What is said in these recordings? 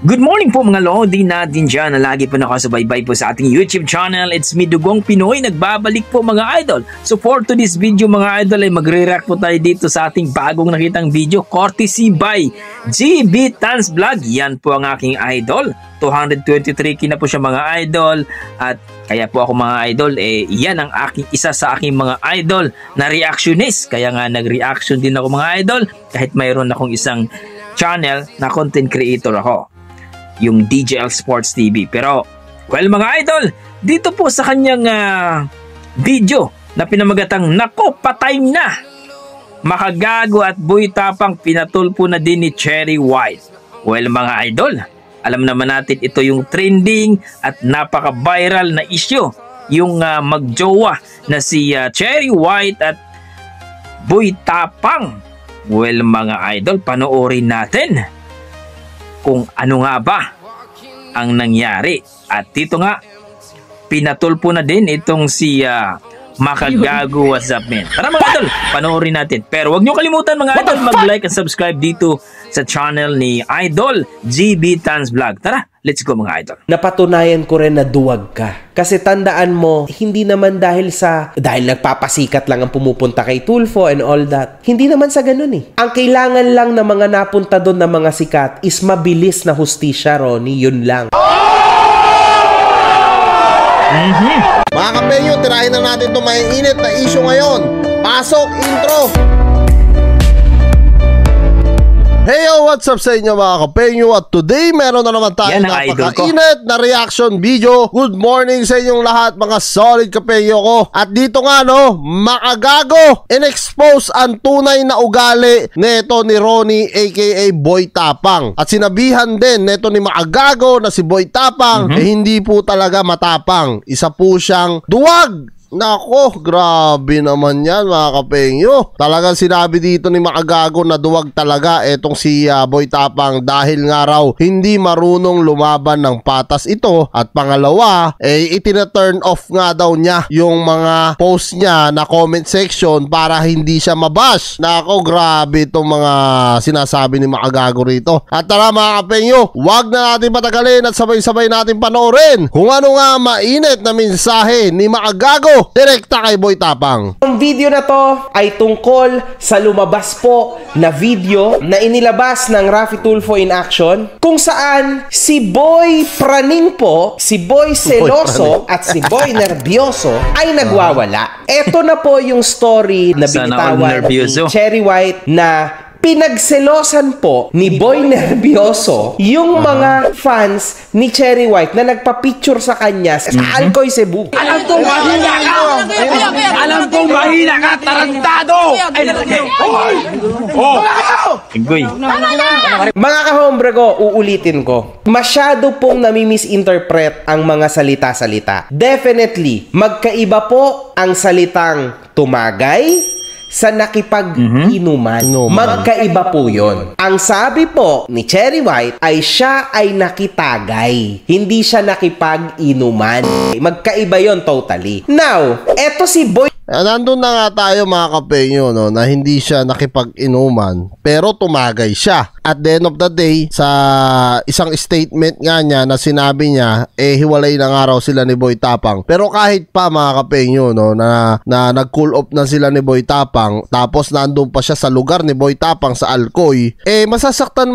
Good morning po mga Lodi natin dyan na lagi po nakasubaybay po sa ating YouTube channel. It's me, Dugong Pinoy. Nagbabalik po mga idol. So for today's video mga idol ay magre-react po tayo dito sa ating bagong nakitang video courtesy by GB Tans Vlog. Yan po ang aking idol. 223k na po siya mga idol. At kaya po ako mga idol, yan ang isa sa aking mga idol na reactionist. Kaya nga nag-reaction din ako mga idol kahit mayroon akong isang channel na content creator ako, yung DJL Sports TV. Pero, well mga idol, dito po sa kanyang video na pinamagatang Nako, patay na! Makagago at Boy Tapang pinatulpo na din ni Cherry White. Well mga idol, alam naman natin ito yung trending at napaka-viral na issue. Yung magjowa na si Cherry White at Boy Tapang. Well mga idol, panoorin natin kung ano nga ba ang nangyari. At dito nga, pinatulpo na din itong si Makagago WhatsApp Man. Tara mga idol, panoorin natin. Pero huwag nyo kalimutan mga idol, mag-like and subscribe dito sa channel ni Idol GB Tans Vlog. Tara, let's go mga idol. Napatunayan ko rin na duwag ka. Kasi tandaan mo, hindi naman dahil nagpapasikat lang ang pumupunta kay Tulfo and all that. Hindi naman sa ganun eh. Ang kailangan lang ng mga napunta doon na mga sikat is mabilis na hustisya, Ronnie. Yun lang. Mga kapenyo, tirahin na natin itong may init na issue ngayon. Pasok, intro! Hey yo, what's up sa inyo mga kapenyo? At today, meron na naman tayong napaka-init na reaction video. Good morning sa inyong lahat mga solid kapenyo ko. At dito nga no, Makagago, in-expose ang tunay na ugali neto ni Ronnie aka Boy Tapang. At sinabihan din neto ni Makagago na si Boy Tapang hindi po talaga matapang. Isa po siyang duwag. Nako, grabe naman yan mga kapengyo. Talagang sinabi dito ni Makagago na duwag talaga etong si Boy Tapang dahil nga raw hindi marunong lumaban ng patas ito. At pangalawa, itina-turn off nga daw niya yung mga post niya na comment section para hindi siya mabash. Nako, grabe itong mga sinasabi ni Makagago rito. At tara mga kapengyo, wag na natin patagalin at sabay-sabay natin panoorin kung ano nga mainit na mensahe ni Makagago direkta kay Boy Tapang. Ang video na to ay tungkol sa lumabas po na video na inilabas ng Raffy Tulfo in action kung saan si Boy Praning po, si Boy Seloso at si Boy Nervyoso ay nagwawala. Ito na po yung story na binitawan ni Cherry White na pinagselosan po ni Boy Nervyoso yung mga fans ni Cherry White na nagpa-picture sa kanya sa Alcoy, Cebu. Alam kong mahina ka! Alam kong mahina ka, tarantado! Ay, nalagay! Mga kahombre ko, uulitin ko. Masyado pong nami-misinterpret ang mga salita-salita. Definitely, magkaiba po ang salitang tumagay sa nakipag-inuman. Magkaiba po yun. Ang sabi po ni Cherry White ay siya ay nakitagay. Hindi siya nakipag-inuman. Magkaiba yon totally. Now, eto si Boy. Nandun na nga tayo mga kapenyo no, na hindi siya nakipag-inuman pero tumagay siya. At the end of the day, sa isang statement nga niya na sinabi niya, hiwalay na nga raw sila ni Boy Tapang. Pero kahit pa mga kapenyo no, na nag-cool off na sila ni Boy Tapang, tapos nandun pa siya sa lugar ni Boy Tapang sa Alcoy, masasaktan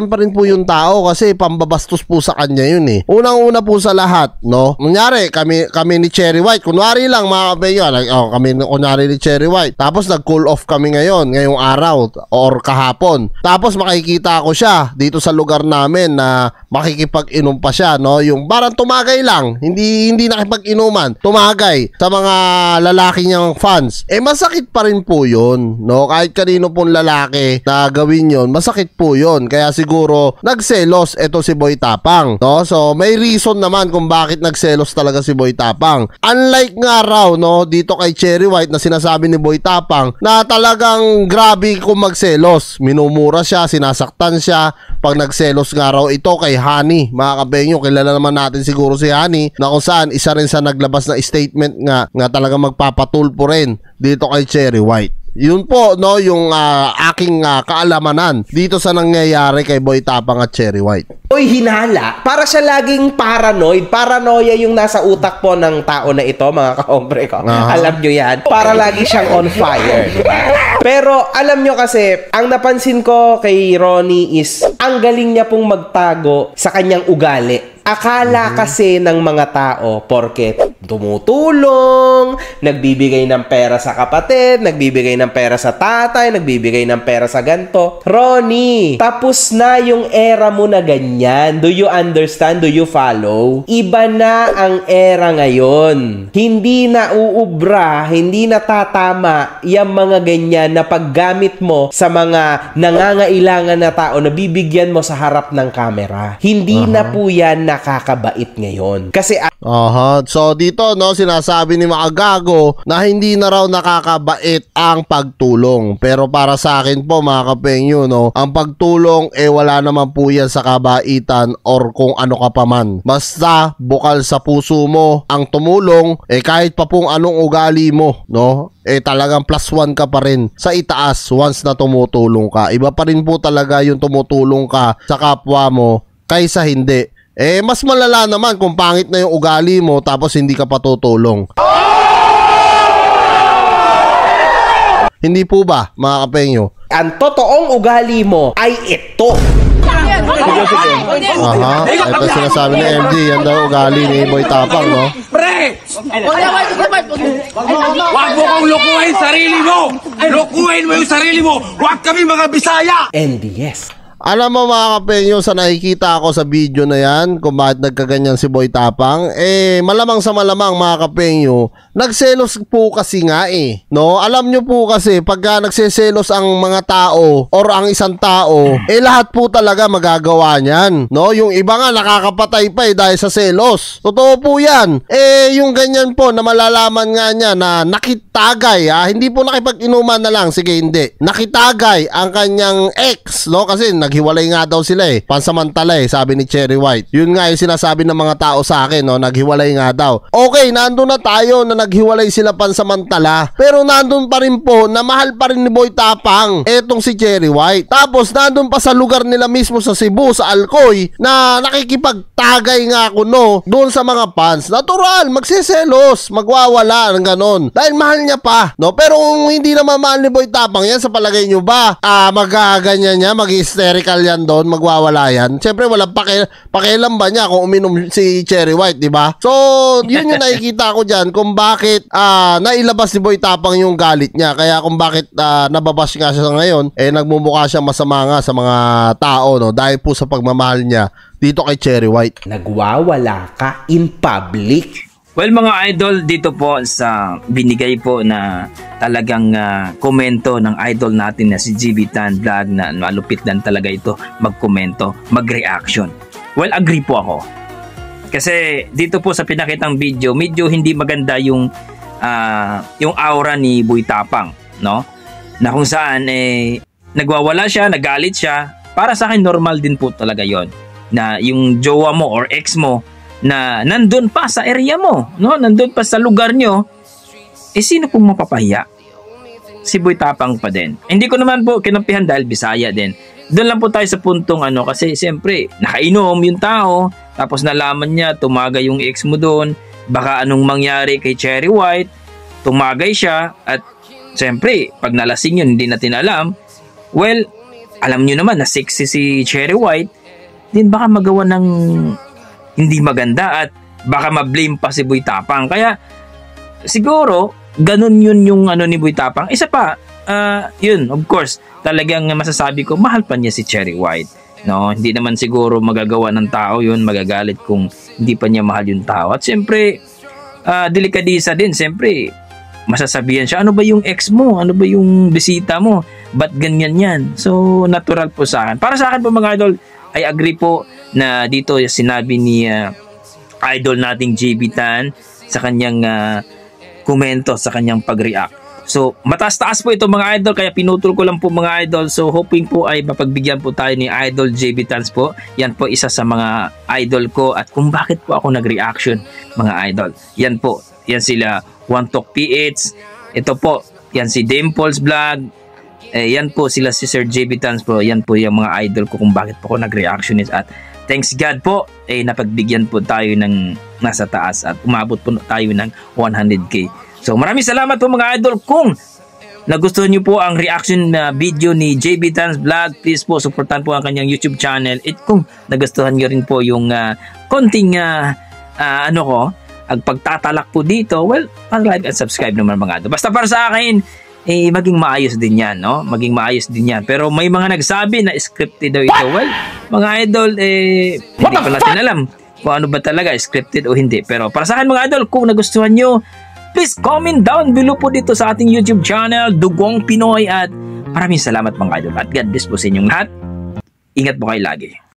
pa rin po yung tao kasi pambabastos po sa kanya yun eh. Unang-una po sa lahat, no, nangyari kami ni Cherry White, kunwari lang mga kapenyo, kami kunyari ni Cherry White. Tapos nag-cool off kami ngayong araw or kahapon. Tapos makikita ko siya dito sa lugar namin na makikipag-inom pa siya, no? Yung parang tumagay lang, hindi nakipag-inuman, tumagay sa mga lalaki niyang fans. Masakit pa rin po 'yon, no? Kahit kanino pong lalaki na gawin 'yon, masakit po 'yon. Kaya siguro nagselos eto si Boy Tapang, no? So may reason naman kung bakit nagselos talaga si Boy Tapang. Unlike nga raw, no, dito kay Cherry White na sinasabi ni Boy Tapang na talagang grabe kung magselos. Minumura siya, sinasaktan siya. Pag nagselos nga raw ito kay Honey, mga kabenyo, kilala naman natin siguro si Honey na kung saan isa rin sa naglabas na statement nga talagang magpapatulpo rin dito kay Cherry White. Yun po, no, yung aking kaalamanan dito sa nangyayari kay Boy Tapang at Cherry White. Oy, hinala. Para siya laging paranoid. Paranoia yung nasa utak po ng tao na ito, mga kahombre ko. Alam nyo yan. Para lagi siyang on fire. Diba? Pero alam nyo kasi, ang napansin ko kay Ronnie is, ang galing niya pong magtago sa kanyang ugali. Akala kasi ng mga tao, porket tumutulong, nagbibigay ng pera sa kapatid, nagbibigay ng pera sa tatay, nagbibigay ng pera sa ganto. Ronnie, tapos na yung era mo na ganyan. Do you understand? Do you follow? Iba na ang era ngayon. Hindi na uubra, hindi na tatama yung mga ganyan na paggamit mo sa mga nangangailangan na tao na bibigyan mo sa harap ng camera. Hindi na po yan nakakabait ngayon. Kasi So dito no, sinasabi ni Makagago na hindi na raw nakakabait ang pagtulong. Pero para sa akin po mga kapengyo no, ang pagtulong wala naman po yan sa kabaitan or kung ano ka pa man. Basta bukal sa puso mo ang tumulong, kahit pa pong anong ugali mo no, talagang +1 ka pa rin sa itaas once na tumutulong ka. Iba pa rin po talaga yung tumutulong ka sa kapwa mo kaysa hindi. Mas malala naman kung pangit na yung ugali mo tapos hindi ka patutulong. Hindi po ba, mga kapengyo? Ang totoong ugali mo ay ito. Ito sinasabi ni MG, yan daw ugali ni Boy Tapang, no? Pre! Huwag mo kong lukuhin sarili mo! Lukuhin mo yung sarili mo! Huwag kami mga Bisaya! And yes. Alam mo mga kapengyo, sa nakikita ako sa video na yan kung bakit nagkaganyan si Boy Tapang, malamang sa malamang mga kapengyo, nagselos po kasi nga no? Alam nyo po kasi pagka nagseselos ang mga tao or ang isang tao, lahat po talaga magagawa niyan, no? Yung iba nga nakakapatay pa dahil sa selos. Totoo po yan. Yung ganyan po na malalaman nga niya na nakitagay, hindi po nakipag-inuman na lang, sige hindi. Nakitagay ang kanyang ex, no? Kasi naghiwalay nga daw sila pansamantala sabi ni Cherry White. Yun nga yung sinasabi ng mga tao sa akin, no? Naghiwalay nga daw. Okay, nandun na tayo na naghiwalay sila pansamantala. Pero nandun pa rin po na mahal pa rin ni Boy Tapang etong si Cherry White. Tapos nandun pa sa lugar nila mismo sa Cebu, sa Alcoy, na nakikipagtagay nga ako, no? Doon sa mga fans. Natural, magsiselos, magwawala ng ganon. Dahil mahal niya pa, no? Pero kung hindi naman mahal ni Boy Tapang yan, sa palagay nyo ba, magaganyan niya, mag-hysterical yan doon, magwawala yan? Siyempre, walang pakialam ba niya kung uminom si Cherry White, di ba? So, yun yung nakikita ko dyan kung bakit nailabas ni Boy Tapang yung galit niya. Kaya kung bakit nababash nga siya ngayon, nagmumukha siya masama nga sa mga tao, no? Dahil po sa pagmamahal niya dito kay Cherry White. Nagwawala ka in public. Well mga idol, dito po sa binigay po na talagang komento ng idol natin na si GB Tan Vlog, na malupit lang talaga ito magkomento, mag-reaction. Well, agree po ako. Kasi dito po sa pinakitang video, medyo hindi maganda yung aura ni Boy Tapang, no? Na kung saan nagwawala siya, nagalit siya. Para sa akin normal din po talaga yon, na yung jowa mo or ex mo na nandun pa sa area mo, no? Nandun pa sa lugar nyo, sino pong mapapahiya? Si Boy Tapang pa din. Hindi ko naman po kinampihan dahil Bisaya din. Doon lang po tayo sa puntong kasi siyempre nakainom yung tao, tapos nalaman niya tumagay yung ex mo doon, baka anong mangyari kay Cherry White, tumagay siya, at siyempre pag nalasing yun hindi natin alam. Well, alam nyo naman na sexy si Cherry White, din baka magawa ng hindi maganda at baka ma-blame pa si Boy Tapang. Kaya siguro ganun yun yung ni Boy Tapang. Isa pa, yun, of course, talagang masasabi ko mahal pa niya si Cherry White, no? Hindi naman siguro magagawa ng tao yun, magagalit kung hindi pa niya mahal yung tao. At siyempre delikadisa din, siyempre masasabihan siya, ano ba yung ex mo? Ano ba yung bisita mo? Ba't ganyan yan? So natural po sa akin. Para sa akin po mga idol, I agree po na dito sinabi ni idol nating JB Tan sa kanyang komento, sa kanyang pag-react. So mataas-taas po ito mga idol, kaya pinutol ko lang po mga idol. So hoping po ay mapagbigyan po tayo ni idol JB Tan po. Yan po isa sa mga idol ko at kung bakit po ako nag-reaction mga idol. Yan po, yan sila One Talk PH. Ito po, yan si Dimples Vlog. Yan po sila si Sir JB Tan po. Yan po yung mga idol ko kung bakit po ako nag-reaction at thanks God po, napagbigyan po tayo ng nasa taas at umabot po tayo ng 100k. So maraming salamat po mga idol. Kung nagustuhan nyo po ang reaction na video ni JB Tan's Vlog, please po supportan po ang kanyang YouTube channel. At kung nagustuhan nyo rin po yung konting ang pagtatalak po dito, well, like and subscribe naman mga idol. Basta para sa akin, maging maayos din yan, no? Maging maayos din yan. Pero may mga nagsabi na scripted daw ito. Well, mga idol, hindi pa natin alam kung ano ba talaga, scripted o hindi. Pero para sa akin mga idol, kung nagustuhan nyo, please comment down below po dito sa ating YouTube channel, Dugong Pinoy. At maraming salamat mga idol. At God bless po sa inyong lahat. Ingat po kayo lagi.